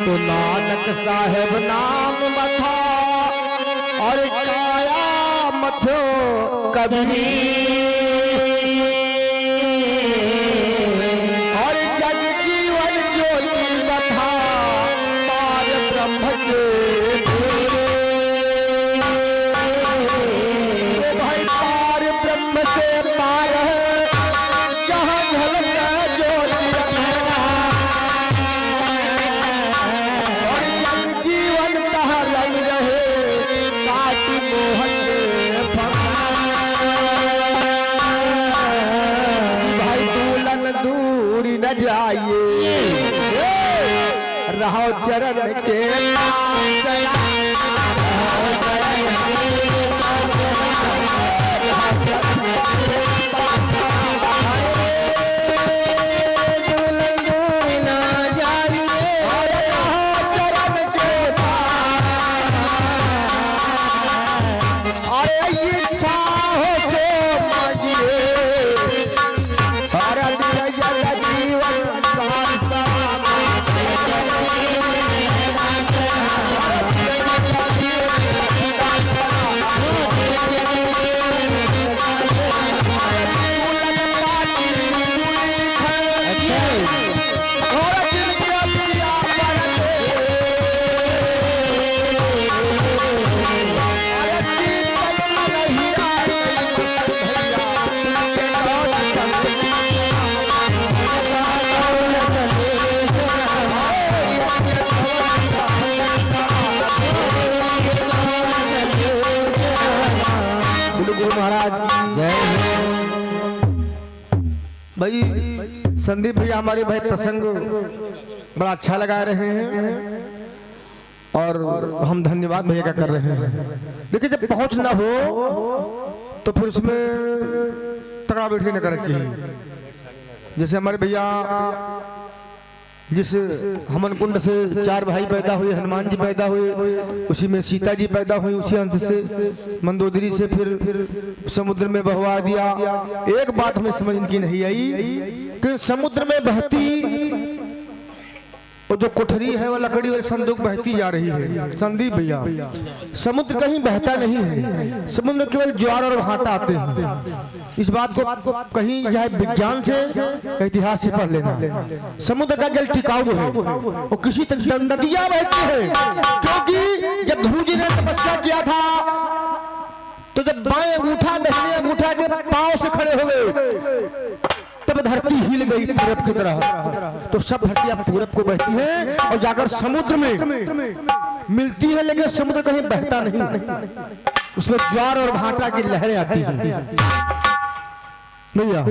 तो नानक साहेब नाम मथा और काया मथो कभी और जग जीवन ज्योति मथा पार ब्रह्म के भाई पार ब्रह्म से पार जहाँ झलक ज्योति न जाइए रहो चरण के भाई संदीप भैया हमारे भाई प्रसंग बड़ा अच्छा लगा रहे हैं और हम धन्यवाद भैया का कर रहे हैं। देखिए जब पहुंच ना हो तो फिर उसमें तगड़ा बैठ के न करना चाहिए। जैसे हमारे भैया जिस हमन कुंड से 4 भाई पैदा हुए, हनुमान जी पैदा हुए, उसी में सीता जी पैदा हुई, उसी अंश से मंदोदरी से फिर समुद्र में बहवा दिया। एक बात हमें समझ की नहीं आई कि समुद्र में बहती वो जो कोठरी है वो लकड़ी वाली संदूक बहती जा रही है। संदीप भैया समुद्र कहीं बहता नहीं है, समुद्र में केवल ज्वार और भाटा आते हैं। इस बात को कहीं चाहे विज्ञान से इतिहास से पढ़ लेना। समुद्र का जल टिकाऊ है, वो किसी नदियां बहती है, क्योंकि जब ध्रुव जी ने तपस्या किया था तो जब बाएं अंगूठा दाहिने अंगूठा के पांव से खड़े हो गए तब धरती हिल गई पूरब की तरह। तो सब धरतियां पूरब को बहती हैं और जाकर समुद्र में मिलती है, लेकिन समुद्र कहीं बहता नहीं, उसमें ज्वार और भाटा की लहरें आती हैं। भैया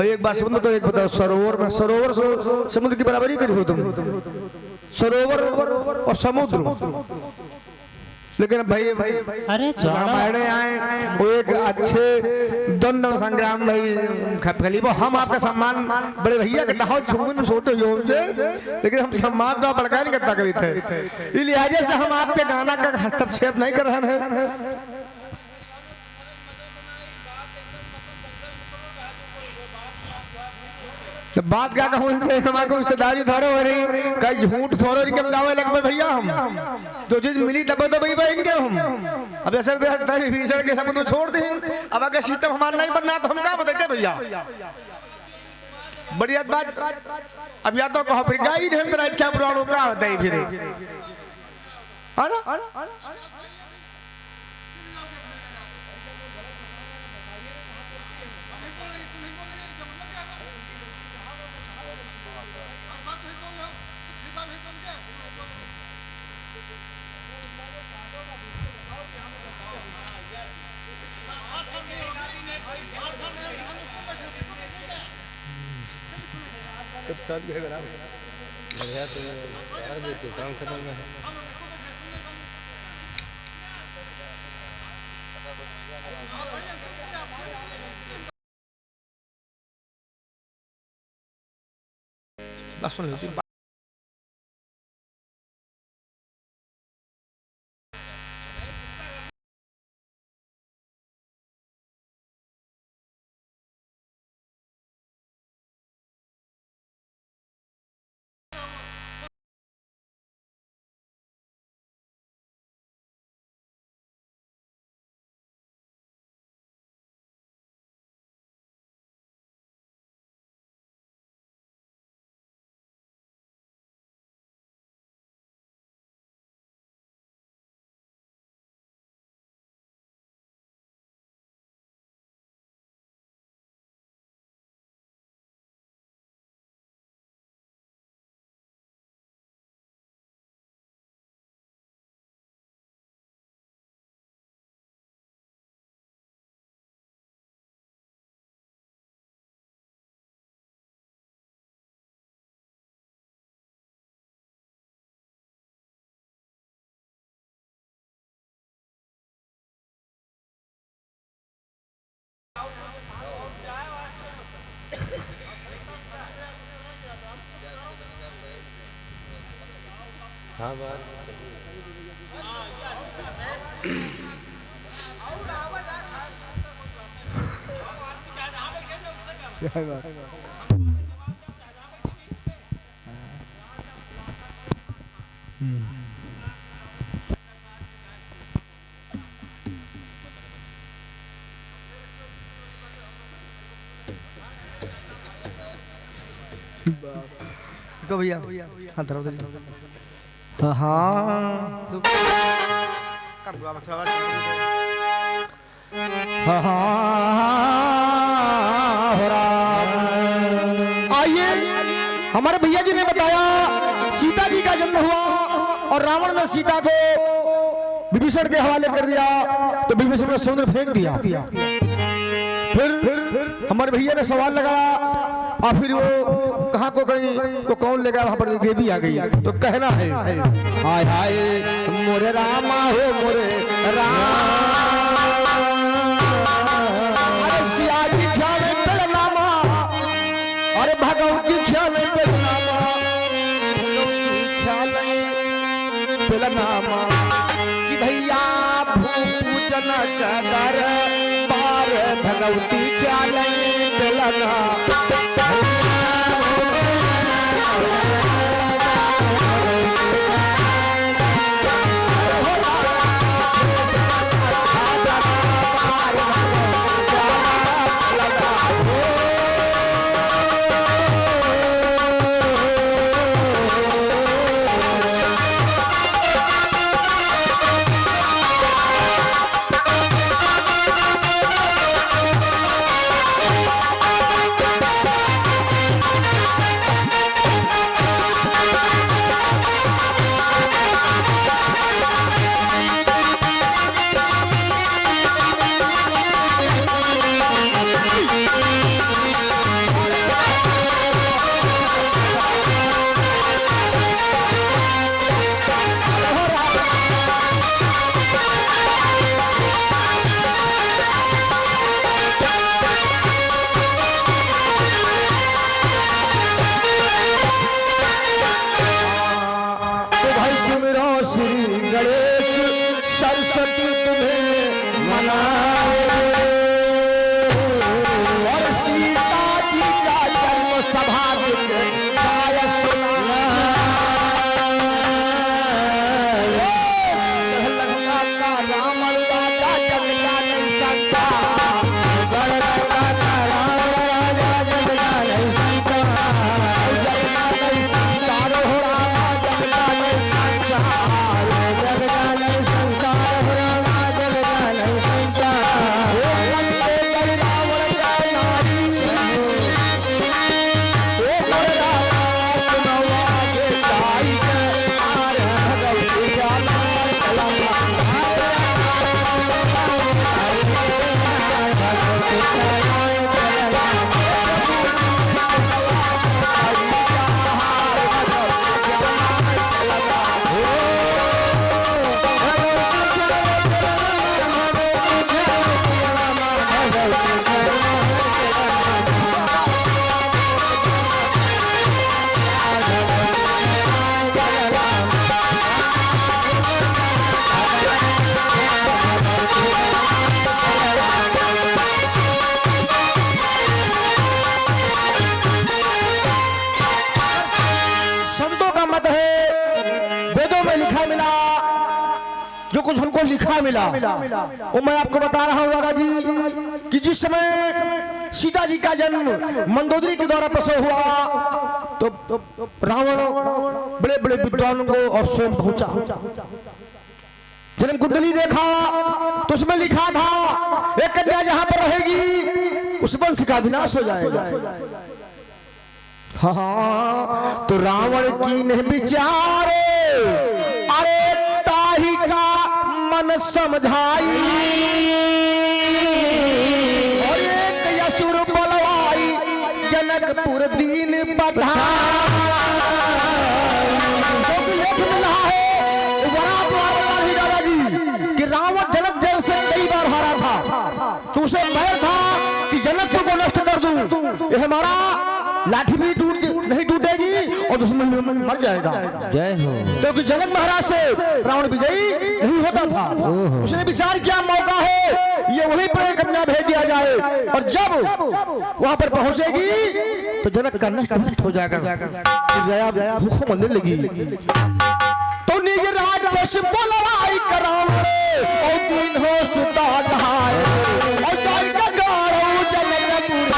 एक बात समझ तो एक बताओ, सरोवर में सरोवर समुद्र की बराबरी करी हो तुम, सरोवर और समुद्र। लेकिन भाई अरे आए वो एक अच्छे द्वंद्व संग्राम में खपली वो हम आपका सम्मान बड़े भैया के दाहो छुगन छोटे योग से, लेकिन हम सम्मान तो बड़का नहीं करता करी थे। इस लिहाजे से हम आपके गाना का हस्तक्षेप नहीं कर रहे हैं। बात क्या कहूँ इनसे, हमारे रिश्तेदारी थोड़े हो रही, कहीं झूठ थोड़े इनके गावे लग भैया हम जो चीज मिली तब तो भैया इनके हम अब ऐसे के सब तो छोड़ दें। अब अगर सिस्टम हमारा नहीं बनना तो हम क्या बताते भैया। बढ़िया बात अब या तो कहो फिर गाई तेरा इच्छा पुराणों का होता है फिर है ना। सब चल गए बराबर बढ़िया तो यार बेटे काम खत्म है। बस सुन लो। हाँ बात को भैया हाँ धरो हाँ हाँ हाँ हाँ आइए हमारे भैया जी ने बताया सीता जी का जन्म हुआ और रावण ने सीता को विभीषण के हवाले कर दिया तो विभीषण ने समुद्र फेंक दिया। फिर हमारे भैया ने सवाल लगाया और फिर वो कहाँ को गई तो कौन ले गया वहां पर देवी आ गई तो कहना है हाय हाय मोरे रामा हो मोरे अरे सिया जी ख्याल नामा अरे भगवती ख्याल नामा कि भैया भूजन कर बार भगवती ख्याल कुछ हमको लिखा मिला वो मैं आपको बता रहा हूँ दादा जी कि जिस समय सीता जी का जन्म मंदोदरी के द्वारा प्रसव हुआ तो रावण बड़े बड़े विद्वानों को और स्वयं पहुंचा। जन्म कुंडली देखा तो उसमें लिखा था एक कन्या जहां पर रहेगी उस वंश का विनाश हो जाएगा। हाँ तो रावण की ने विचारे अरे ताही का मन समझाई और एक यसुर बलवाई जनकपुर दीन पठाई। लेख मिला है दादाजी कि रावण जनक जल से कई बार हारा था तो उसे भय था कि जनकपुर को नष्ट कर दूं, ये हमारा लाठी भी नहीं टूटेगी और दुश्मन मर जाएगा। जय हो। क्योंकि जनक महाराज से रावण विजयी नहीं होता था। उसने विचार किया मौका है ये वहीं पर कन्या भेज दिया जाए और जब वहां पर पहुंचेगी तो जनक का नष्ट हो जाएगा। दया भूख मरने लगी तो निज राक्षस बोलवाई करावे और दिन हो सुता कहाए और जाय का गाड़ो जनकपुर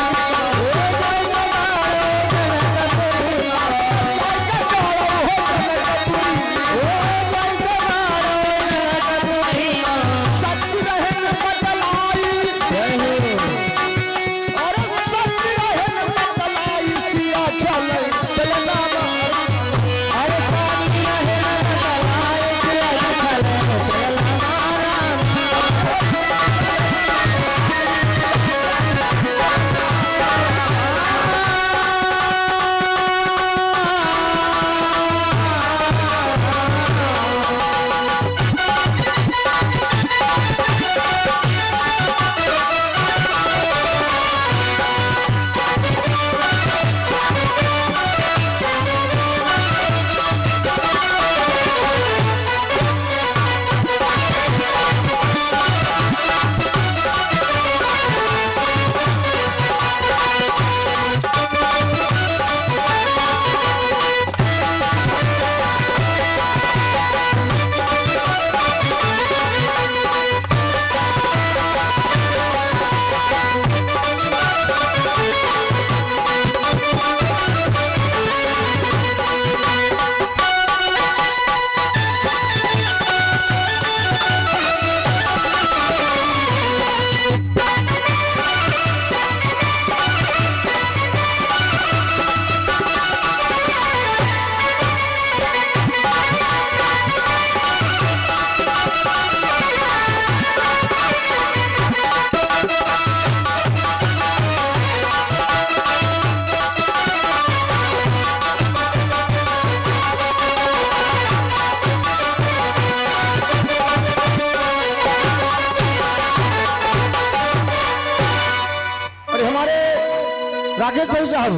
राकेश भाई साहब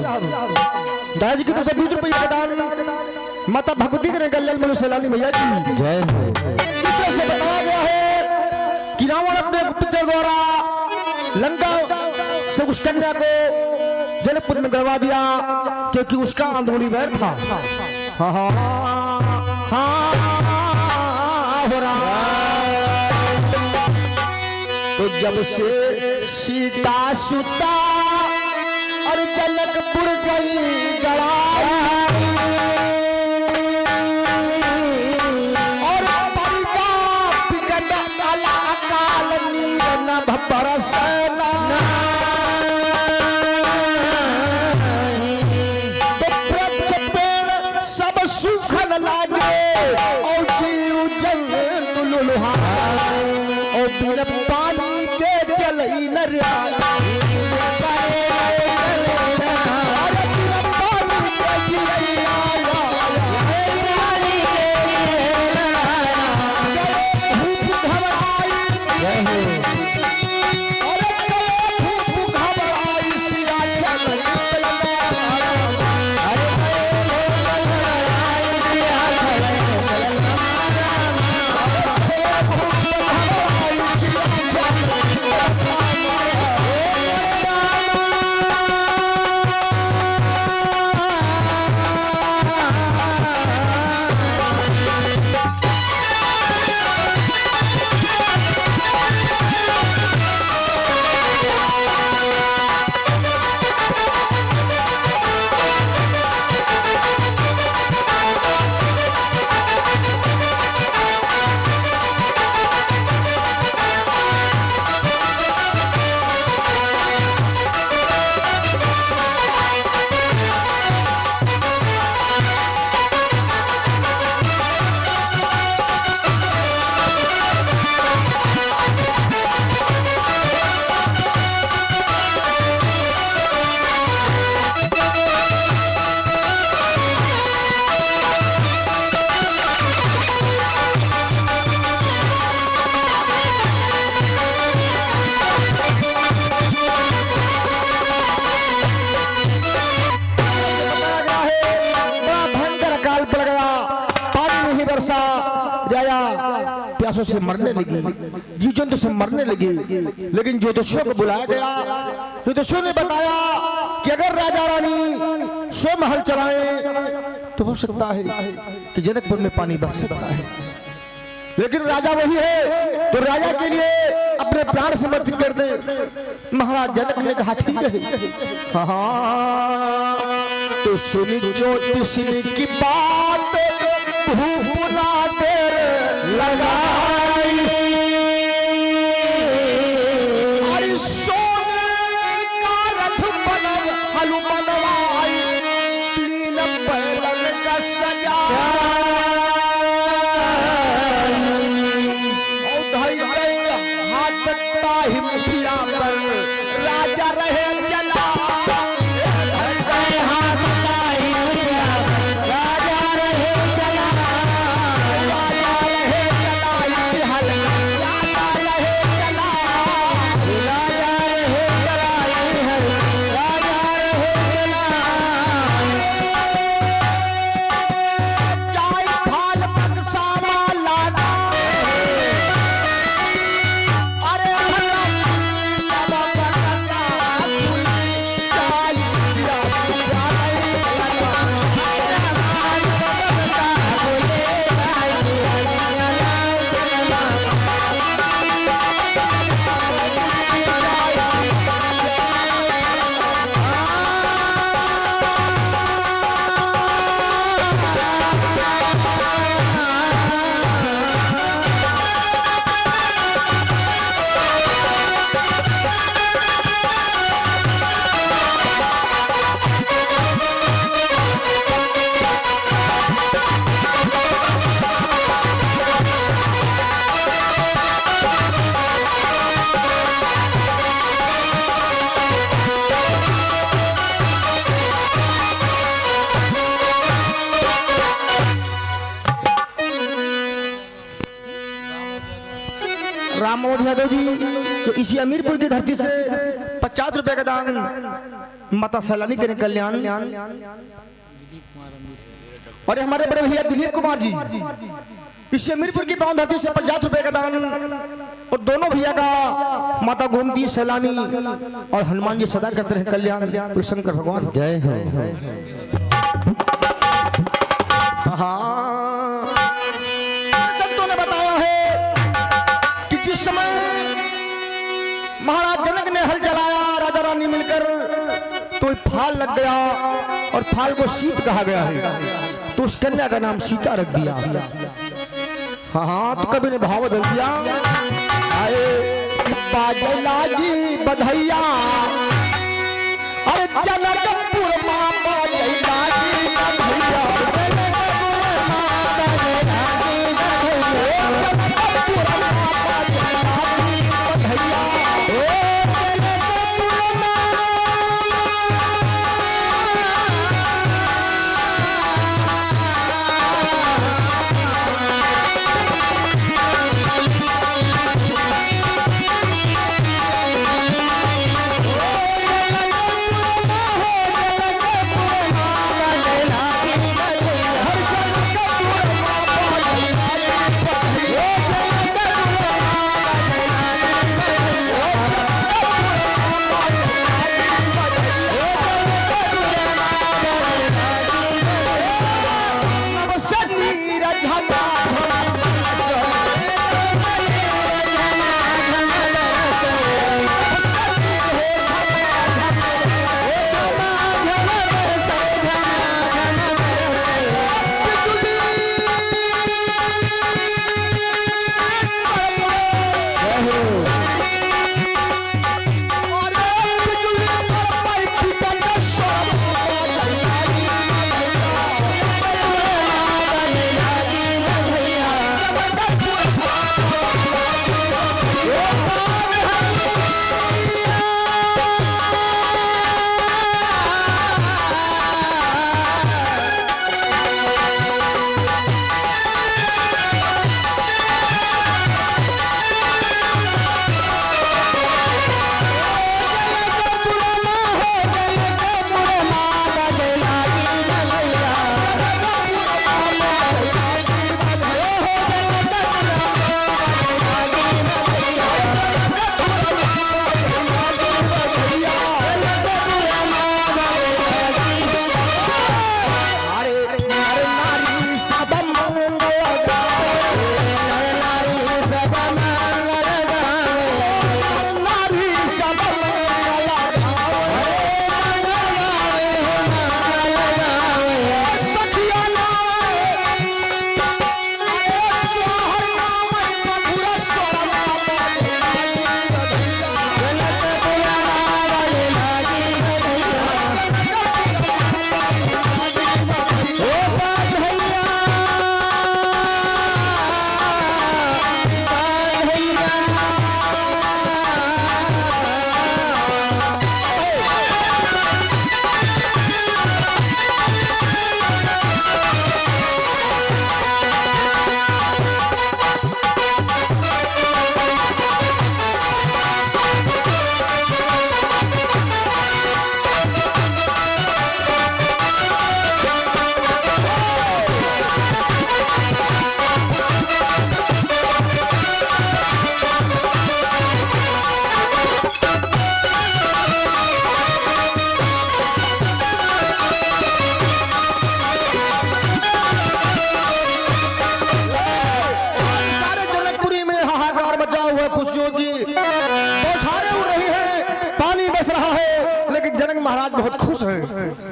दादाजी की तरफ से 20 रुपये का दान माता भगवती के कल्याण मनु सैलानी मैया जी जय हो। से बताया गया है कि रावण अपने गुप्तचर द्वारा लंका से उस कन्या को जनकपुर में गड़वा दिया क्योंकि उसका अंदरूनी वैर था। हाँ हाँ हाँ हो रहा। तो जब से सीता सुता और जनकपुर गई गड़ाई और परिका पिकट काला काल नीर नभ बरसना तो वृक्ष पेड़ सब सूखन लागे और जीव जंतु लुलुहाए और बिन पानी के चलई न रहा। बरसा, राजा प्यासों से मरने लगी, जीव जंतु से मरने लगी। लेकिन ज्योतिषियों को बुलाया गया, ज्योतिषियों ने बताया कि अगर राजा रानी स्वयं हल चलाएं तो हो सकता है कि जनकपुर में पानी बरस सकता है। लेकिन राजा वही है तो राजा के लिए अपने प्राण समर्पित कर दे। महाराज जनक ने कहा ठीक है। हाँ तो सुनी ज्योतिषी की बात, भूना देर लगाई, अरे सोने का रथ बनल हलु बनवाई, तीन बैलन का सजा, हाथ ताही मुठिया पर राजा रहे चला, राम मोहन यादव जी तो इसी अमीरपुर की धरती से 50 रुपए का दान माता सैलानी तेरे कल्याण, और हमारे बड़े भैया दिलीप कुमार जी इसी अमीरपुर की पावन धरती से 50 रुपए का दान, और दोनों भैया का माता गोमती सैलानी और हनुमान जी सदा करते रहे कल्याण। शंकर भगवान जय हो। हाँ संतों ने बताया है जिस समय महाराज जनक ने हल चलाया राजा रानी मिलकर तो फाल लग गया, और फाल को सीत कहा गया है तो उस कन्या का नाम सीता रख दिया। हाँ हाँ तो कभी ने भाव बदल दिया, आए बाजला जी बधैया, अरे जनकपुर मां बाजला जी बधैया,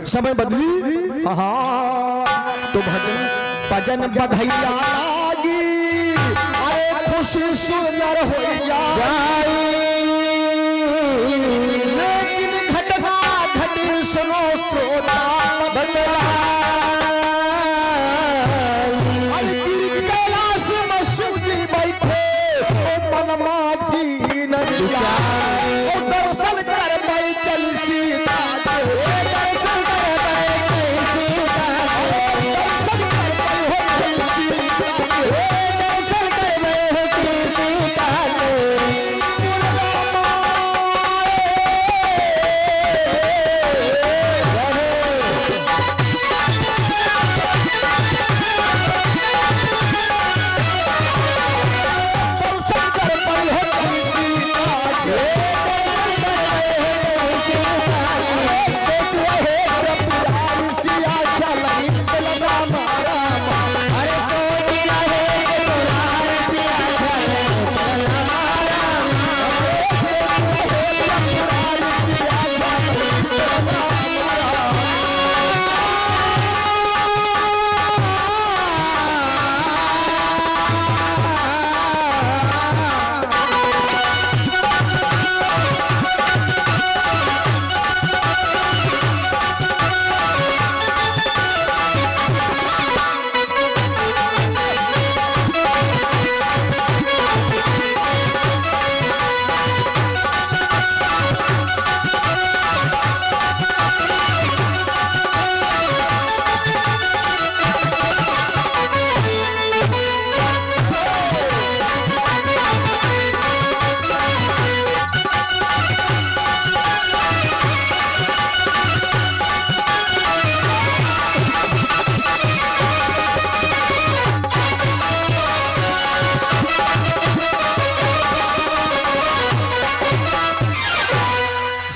समय बदली हाँ तो भजन बधैया लागी अरे खुशी सुंदर हो जाए लेकिन घटना घटी सुनो श्रोता बदला कैलाश में शिव जी बैठे मनमा की नदिया दर्शन कर पाई चल सीता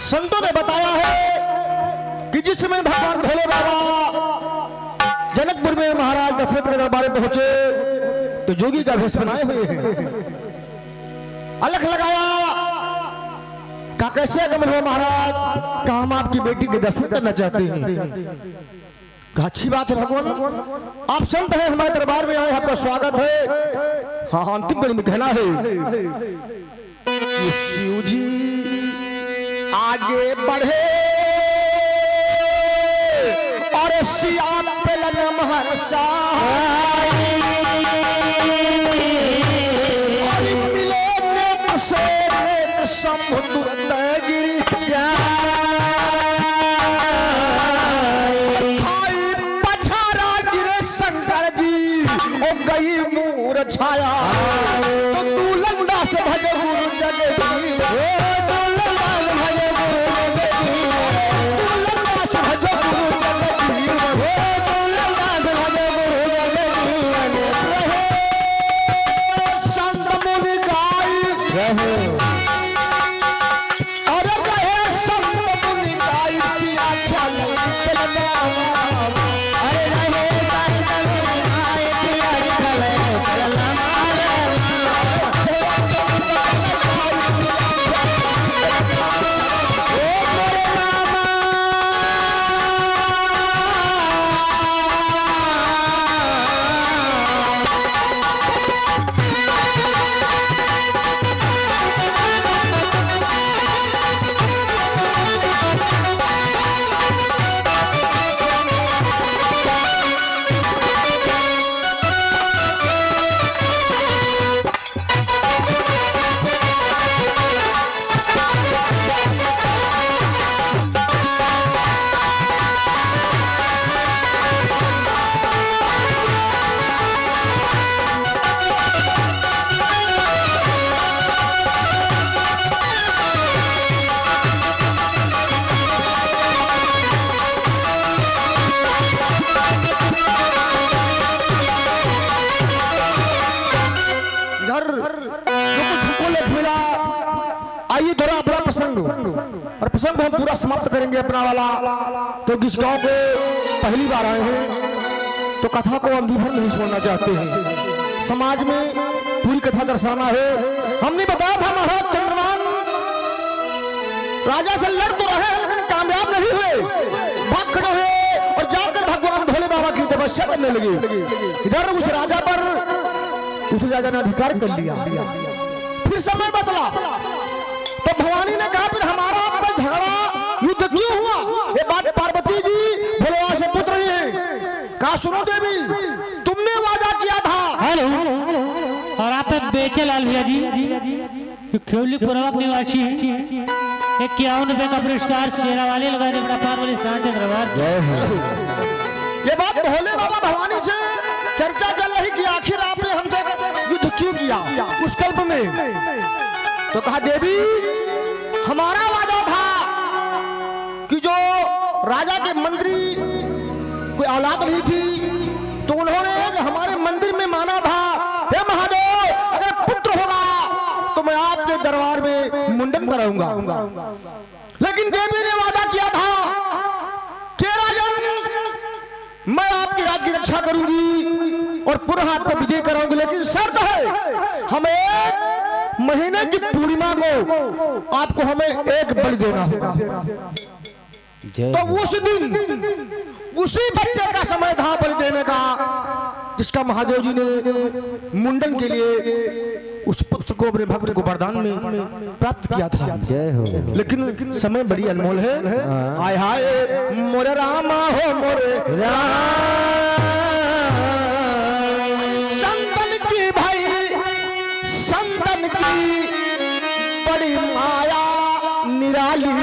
संतों ने बताया है कि जिस समय भगवान भोले बाबा जनकपुर में महाराज दशरथ के दरबार में पहुंचे तो जोगी का भेष बनाए हुए हैं अलख लगाया कहा कैसे आगमन हुआ महाराज कहा हम आपकी बेटी के दर्शन करना चाहते हैं कहा अच्छी बात है भगवान आप संत हैं हमारे दरबार में आए आपका स्वागत है हाँ अंतिम कड़ी में कहना है ये शिव जी आगे बढ़े और सिया पे लगा महर्षा और मिले नेत्र से नेत्र समुद्र गिरी भाई पछाड़ा गिरे शंकर जी और गई मूर छाया तो तू लंगड़ा से भज गुरु जगदीश आइए थोड़ा अपना प्रसंग और प्रसंग हम पूरा समाप्त करेंगे अपना वाला तो किस गांव को पहली बार आए हैं तो कथा को हम भर नहीं छोड़ना चाहते हैं समाज में पूरी कथा दर्शाना है हमने बताया था महाराज चंद्रमान राजा से लड़ तो रहे लेकिन कामयाब नहीं हुए भाग खड़े हुए और जाकर भगवान भोले बाबा की तपस्या करने लगे। इधर उस राजा पर उस राजा ने अधिकार कर लिया। फिर समय बदला तो भवानी ने कहा फिर हमारा आपका झगड़ा युद्ध क्यों हुआ? ये बात पार्वती जी भोलेवा से पूछ रही है। कहा सुनो देवी, तुमने वादा किया था। हेलो, और आप बेचे लाल भैया जी खेवली पूर्वक निवासी 51 रुपए का पुरस्कार शेरावाली लगाने का पार्वती सांचे दरबार। ये बात भोले बाबा भवानी से चर्चा चल रही कि आखिर आपने हमसे युद्ध क्यों किया उस कल्प में। तो कहा देवी, हमारा वादा था कि जो राजा के मंत्री कोई औलाद नहीं थी तो उन्होंने हमारे मंदिर में माना था, हे महादेव अगर पुत्र होगा तो मैं आपके दरबार में मुंडन कराऊंगा। लेकिन देवी ने वादा किया था कि राजन मैं आपकी राज की रक्षा करूंगी और पुनः आपको विजय कराऊंगी, लेकिन शर्त है हमें 1 महीने की पूर्णिमा को आपको हमें एक बलि देना होगा। तो उस दिन उसी बच्चे का समय था बलि देने का जिसका महादेव जी ने मुंडन के लिए उस पुत्र को अपने भक्त को वरदान में प्राप्त किया था। जय हो। लेकिन समय बड़ी अनमोल है। आय हाय मोरे रामा हो मोरे संतन की भाई संतन की बड़ी माया निराली।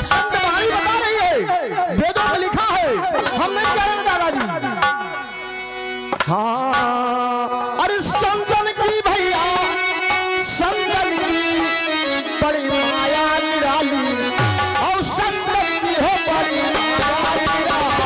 संत भाई बता रही है, वेदों में लिखा है, हम नहीं कह रहे दादाजी। हाँ, अरे संतन की भैया संतन की बड़ी माया निराली और संतन की हो बड़ी माया निराली।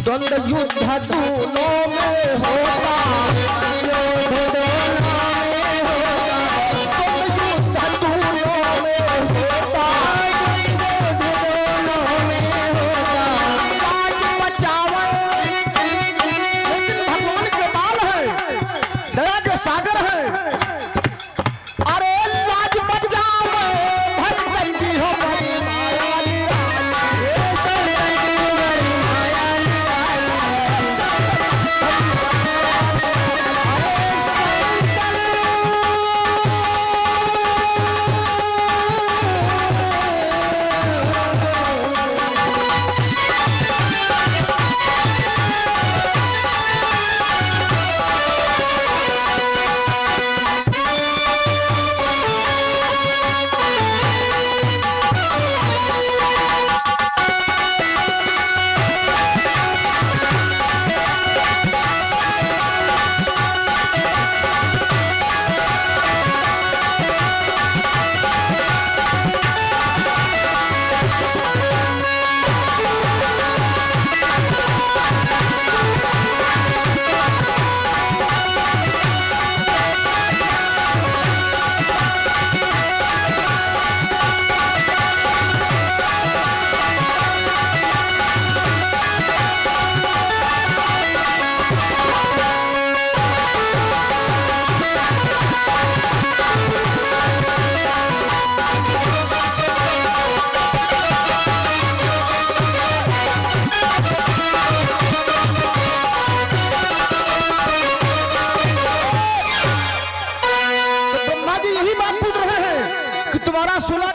द्वंद्व युद्ध दोनों में होता, भगवान के बाल है, दया के सागर है। अरे लाज बचाओ भर बंदी हो बड़ी माया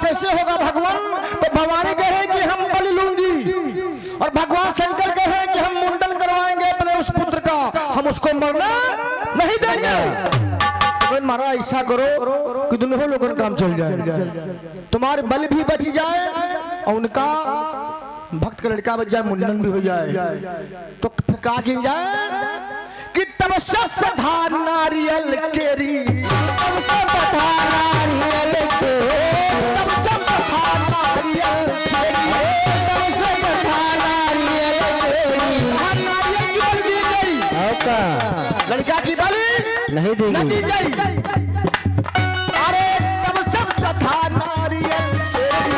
कैसे होगा भगवान? तो भवानी कहे कि हम बलि लूंगी और भगवान शंकर कहे कि हम मुंडन करवाएंगे अपने उस पुत्र का, हम उसको मरना नहीं देंगे। तो महाराज ऐसा करो कि दोनों लोगों का काम चल जाए, तुम्हारे बलि भी बच जाए और उनका भक्त का लड़का बच जाए, मुंडन भी हो जाए। तो कहा गिन जाए कि तब सब प्रधान नारियल केरी, तब सब प्रधान नारियल केरी, तब सब प्रधान नारियल केरी। की बलि नहीं देगी। नहीं दी गई। अरे तब सब प्रथा नारियल छाई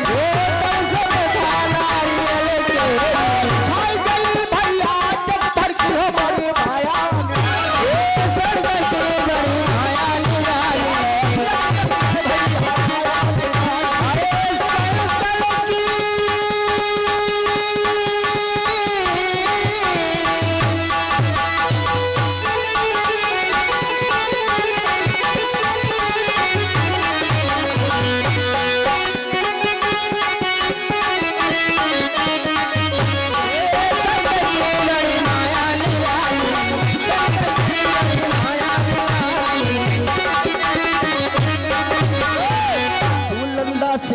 गई भैया जब पर की हो बड़ी माया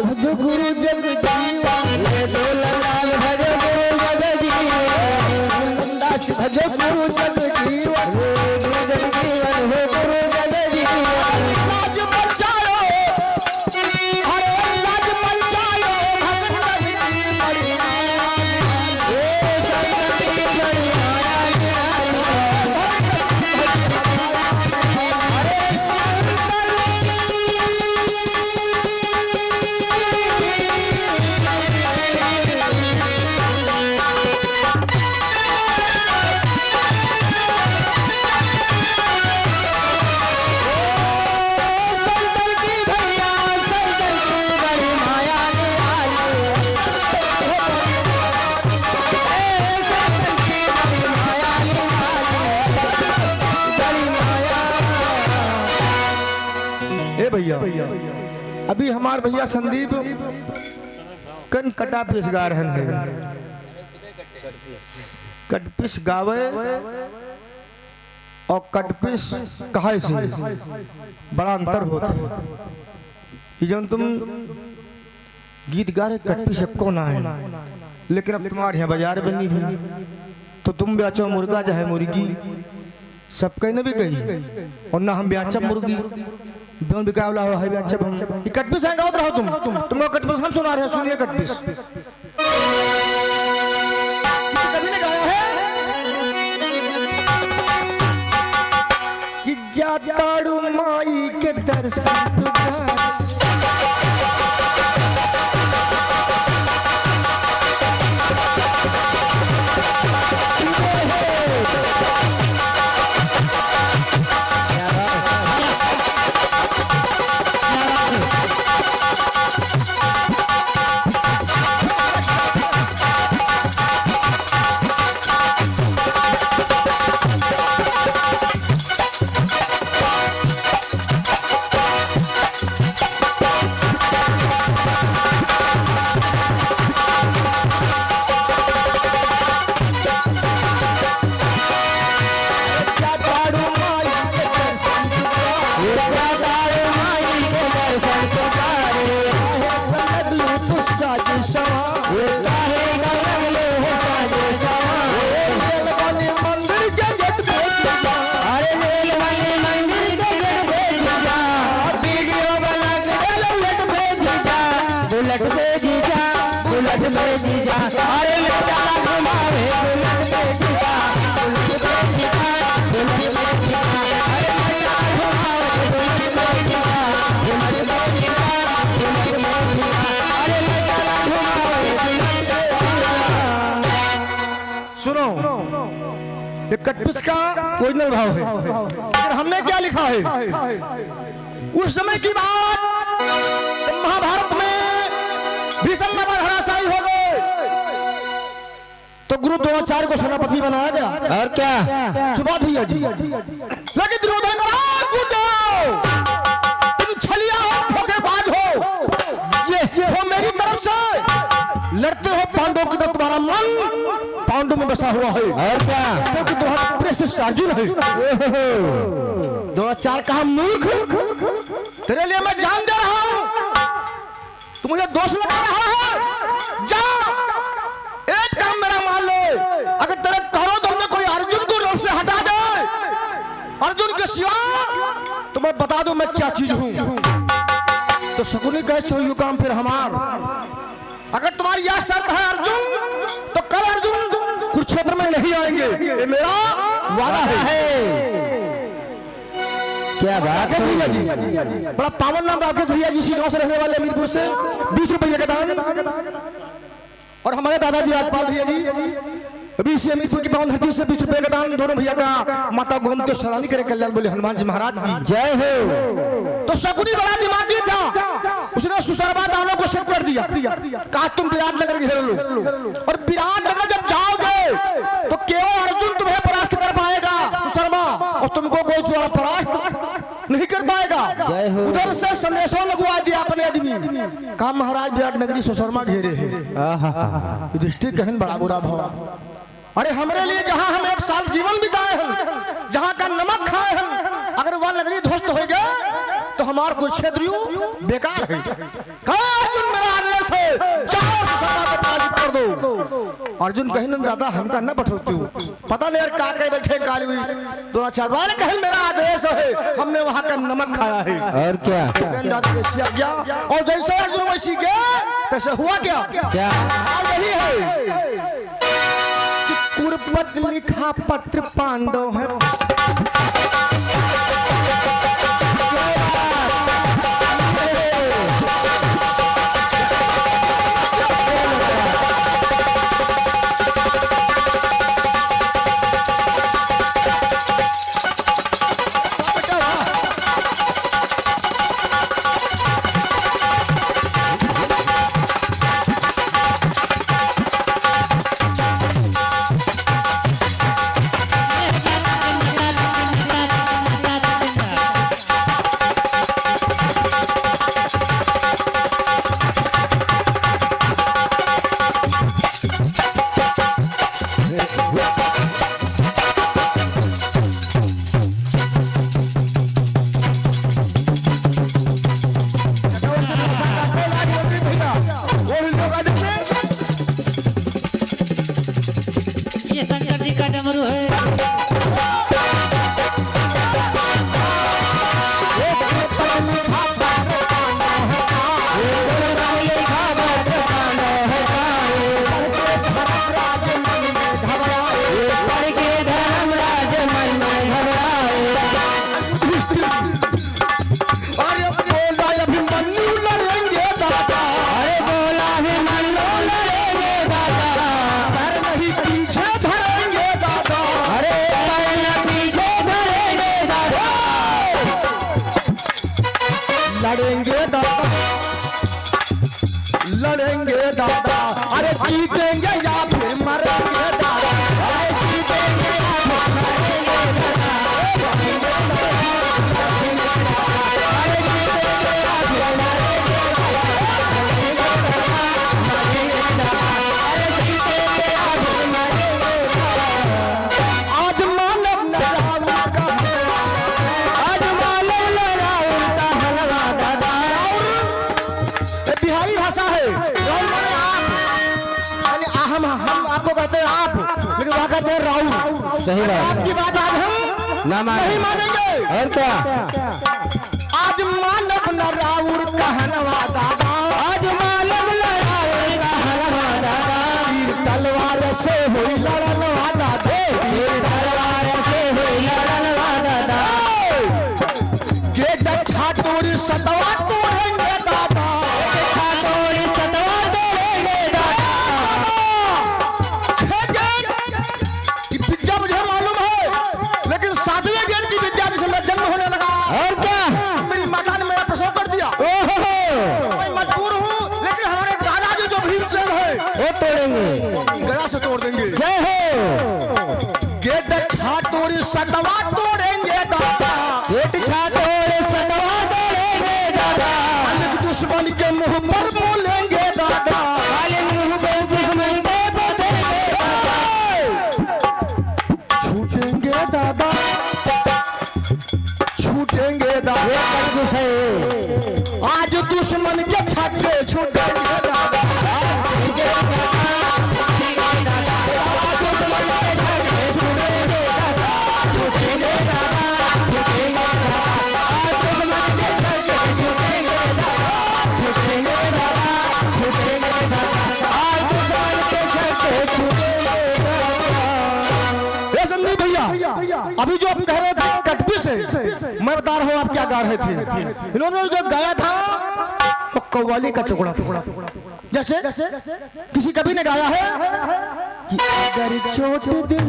भजो गुरु जग जीवा ये डोलंदास भजो गुरु जग जीवा डोलंदास भजो गुरु जग जीवा गुरु जग जीवन हो गुरु जग जीवा लाज बचाओ अरे लाज बचाओ भगत की बड़ी माया ए संत की बड़ी भैया अभी हमारे भैया संदीप कन कटा पिस गा रहन है कटपिस गावे और कटपिस कहे से बड़ा अंतर होता है। ये जब तुम गीत गा रहे कटपिस को ना है, लेकिन अब तुम्हारे यहाँ बाजार बनी है तो तुम बेचो मुर्गा चाहे मुर्गी सब कहने भी गई और ना हम बेचा मुर्गी दोन बिकावला हो है बेचा हम ये कटपिस है गाओ रहो तुम कटपिस हम सुना रहे हो, सुनिए कटपिस कभी ने गाया है कि जाताड़ू माई के दर्शन कटपिस का ओरिजिनल भाव है। फिर हमने क्या लिखा है उस समय की बात, महाभारत में भीष्म हराशायी हो गए तो गुरु द्रोणाचार्य को सेनापति बनाया गया। और क्या सुबात भैया जी, लेकिन दुर्योधन तुम छलिया हो, धोखेबाज हो, ये हो मेरी तरफ से लड़ते हो पांडवों की तरफ, तुम्हारा मन पांडव में बसा हुआ है। और क्या क्योंकि तुम्हारा प्रेषित अर्जुन है। द्रोणाचार्य कहा मूर्ख, तेरे लिए मैं जान दे रहा हूं, तू मुझे दोष लगा रहा है, जा एक काम मेरा मान ले, अगर तेरे करोड़ों दल में कोई अर्जुन को रण से हटा दे, अर्जुन के सिवा तो मैं बता दूं मैं क्या चीज हूं। तो शकुनी कहे सो यू काम फिर हमार, अगर तुम्हारी यह शर्त है अर्जुन तो कल अर्जुन कुरुक्षेत्र में नहीं आएंगे, ये मेरा वादा है। क्या बात राकेश है भैया जी, बड़ा पावन नाम राकेश भैया जी, इसी गांव से रहने वाले अमीरपुर से 20 रुपये का दान। और हमारे दादाजी राजपाल भैया जी अभी इसी अमीरपुर की पावन धरती से 20 रुपये का दान, दोनों भैया का माता गोमती सलामी करे कल्याण बोले हनुमान जी महाराज की जय हो। तो शकुनी बड़ा दिमागी था, उसने सुशर्मा दानों को सेट कर दिया, कहा तुम विराट नगर घेर लो, और विराट नगर जब जाओगे तो केवल अर्जुन तुम्हें परास्त कर पाएगा सुशर्मा, और तुमको कोई दूसरा परास्त नहीं कर पाएगा। जय हो। उधर से संदेशों लगवा दिया अपने आदमी, कहा महाराज विराट नगरी सुशर्मा घेरे है। युधिष्ठिर कहन बड़ा बुरा भाव, अरे हमरे लिए जहां हम 1 साल जीवन बिताए हैं, जहां का नमक खाए हैं, अगर वह नगरी ध्वस्त हो गए तो हमार कुछ क्षेत्र बेकार है। अर्जुन मेरा आदेश है, जाओ सुशर्मा को पराजित कर दो। अर्जुन कहे दादा हमका न बैठोती हूँ, पता नहीं यार का कहीं बैठे काली हुई तो अच्छा बार कहे मेरा आदेश है, हमने वहां का नमक खाया है। और क्या दादा जैसे आ गया, और जैसे अर्जुन वैसी गया तैसे हुआ क्या क्या यही है कुरपत लिखा पत्र पांडव है। ये शंकर जी का डमरू है। लड़ेंगे दादा, अरे जीतेंगे या फिर मरेंगे दादा, अरे जीतेंगे या फिर मरेंगे दादा, अरे जीतेंगे या फिर मरेंगे दादा, अरे जीतेंगे या फिर मरेंगे दादा। आज मानव लड़ाऊ का, आज मानव लड़ाऊ का हलवा दादा। बिहारी भाषा है, हम आपको कहते हैं आप, लेकिन वहाँ कहते हैं राउर। सही बात है। आपकी बात आज हम ना नहीं मानेंगे। और क्या आज मानव न राउर कहनवा दादा, आज मानव न राउर कहनवा दादा, तीर तलवार से हुई लड़नवा दादा, तीर तलवार से हुई लड़नवा दादा, ये दक्षा तोड़ी सतवा तोड़ेंगे दादा, दक्षा तोड़ी सतवा तोड़ेंगे दादा। विद्या मुझे मालूम है, लेकिन 7वें गेट की विद्या जिसमें मेरा जन्म होने लगा, और क्या मेरी माता ने मेरा प्रसव कर दिया। मैं मजबूर हूँ, लेकिन हमारे दादाजी जो भीमसेन है वो तोड़ेंगे, गला से तोड़ देंगे। जय हो। गेट छातोरी सतवा तोड़ेंगे दादा, गेट छातोड़े सतवा तोड़ेंगे दादा, अलग दुश्मन के मुंह पर बोलेंगे दादा, अलग मुंह पर दुश्मन के बोलेंगे दादा, छूटेंगे दादा, छूटेंगे दादा, आज दुश्मन के छाते छूटेंगे दादा, अभी जो आप कह रहे थे कटपी से, मैं बता रहा हूँ आप क्या गा रहे थे। इन्होंने जो गाया था तो कव्वाली का टुकड़ा था। जैसे किसी कवि ने गाया है कि अगर चोट दिल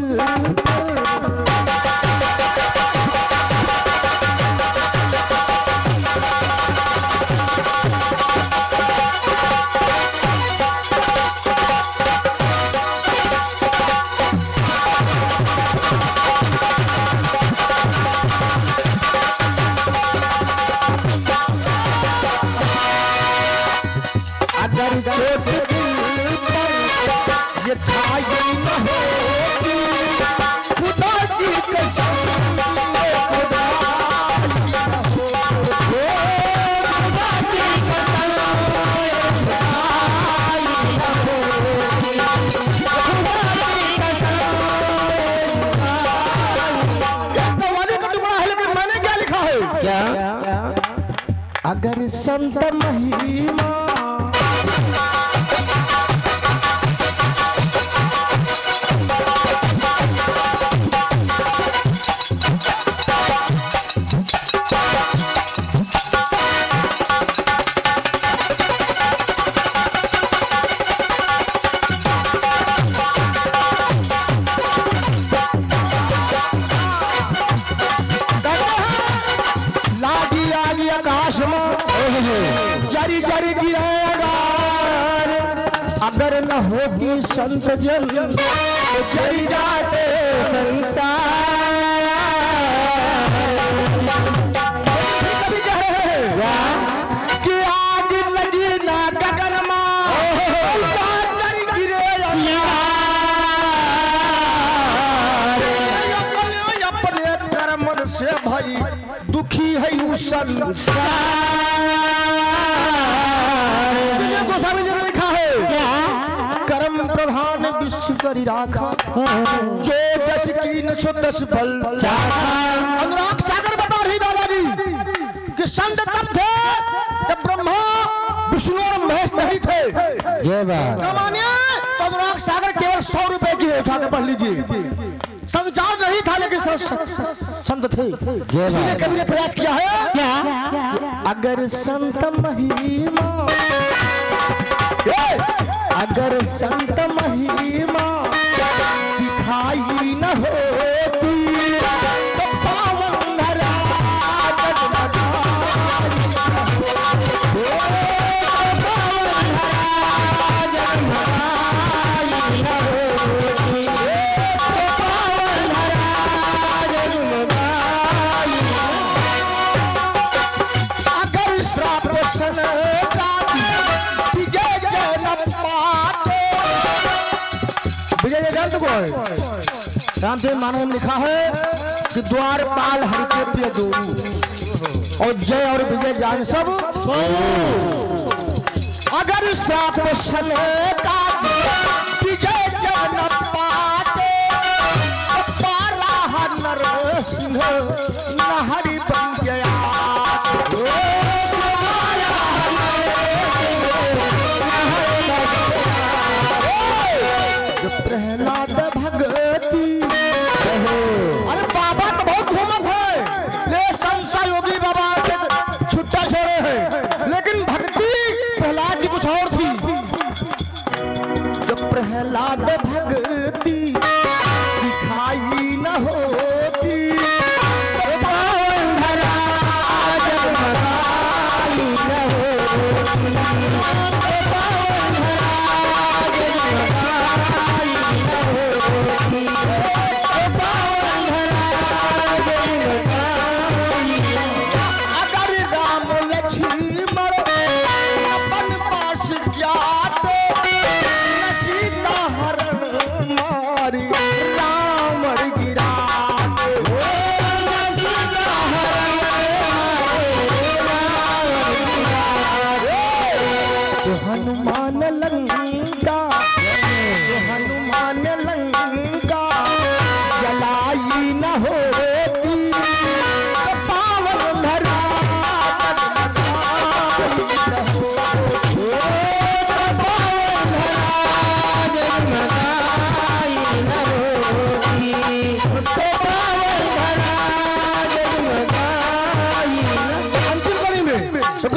ये छाई न होती खुदा की कसम खुदा कव्वाली का टुकड़ा है, लेकिन मैंने क्या लिखा है? क्या? अगर संत महिमा जरी जरी गिरेगा, अगर न होगी संत जन तो जरी जाते संसार। कि आग लगी ना गगन जरी गिरे अपने कर्म से भाई दुखी है यू संसार। गोस्वामी जी ने लिखा है कर्म प्रधान विश्व करी राखा, जो जस कीन सो दस बल। अनुराग सागर बता रही दादाजी कि संत तब थे जब ब्रह्मा विष्णु और महेश नहीं थे। मानिए तो अनुराग सागर केवल 100 रुपए की उठा के पढ़ लीजिए। संचार नहीं था लेकिन संत थे। इसलिए कवि ने प्रयास किया है क्या? अगर संत महिमा, अगर संत महिमा दिखाई न होती तो पावन धरा रामदेव मानव ने लिखा है कि द्वारपाल हरि के प्रिय दो और जय और विजय जान सब। अगर इस प्राप्त का विजय जन पाते पाला नर सिंह हरि बन गया। प्रहलाद भगती, अरे बाबा तो बहुत घूमत है, ले संसा योगी बाबा के छुट्टा छोड़े हैं, लेकिन भक्ति प्रहलाद की कुछ और थी। जब प्रहलाद भगती दिखाई न होती तो पावन धरा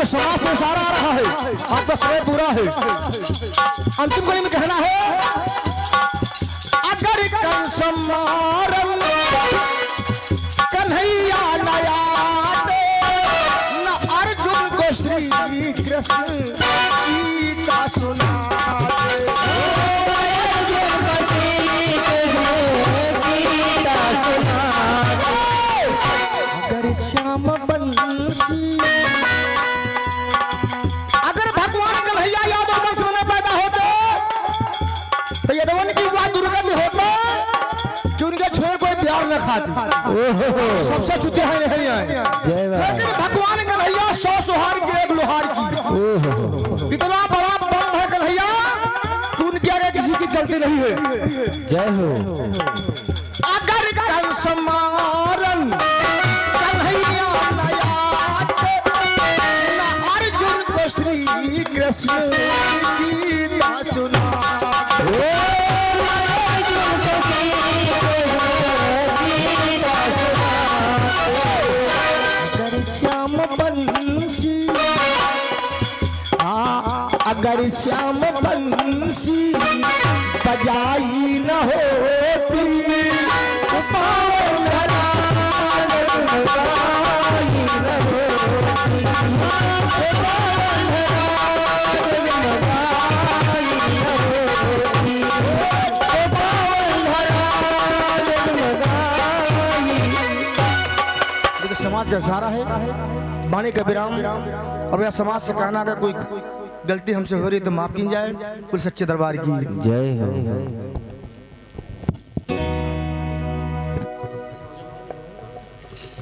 तो समाज से इशारा आ रहा है, आपका समय पूरा है। अंतिम कड़ी में कहना है, अगर कंस मारन कन्हैया नया न अर्जुन को श्री कृष्ण गीता सुना। अगर श्याम बंसी, अगर भगवान कन्हैया यादव वंश में पैदा होते तो यदवन की वह दुर्गति होता कि उनके छोए कोई प्यार न खाती, सबसे छुट्टे हैं नहीं आए। लेकिन भगवान कन्हैया 100 सुहार की एक लोहार की, इतना बड़ा बम है कन्हैया कि उनके आगे किसी की चलती नहीं है। जय हो। अगर कंस मारन कन्हैया नया न अर्जुन को श्री कृष्ण गीता सुना। अगर श्याम बंसी, अगर श्याम बंसी बजाई न होती तो पावन धरा जगमगाई न होती, पावन धरा जगमगाई न होती, पावन धरा जगमगाई। देखिए समाज का इशारा है, वाणी का विराम। और यह समाज से कहना अगर कोई गलती हमसे हो रही तो माफ की जाए। कुल सच्चे दरबार की जय हो।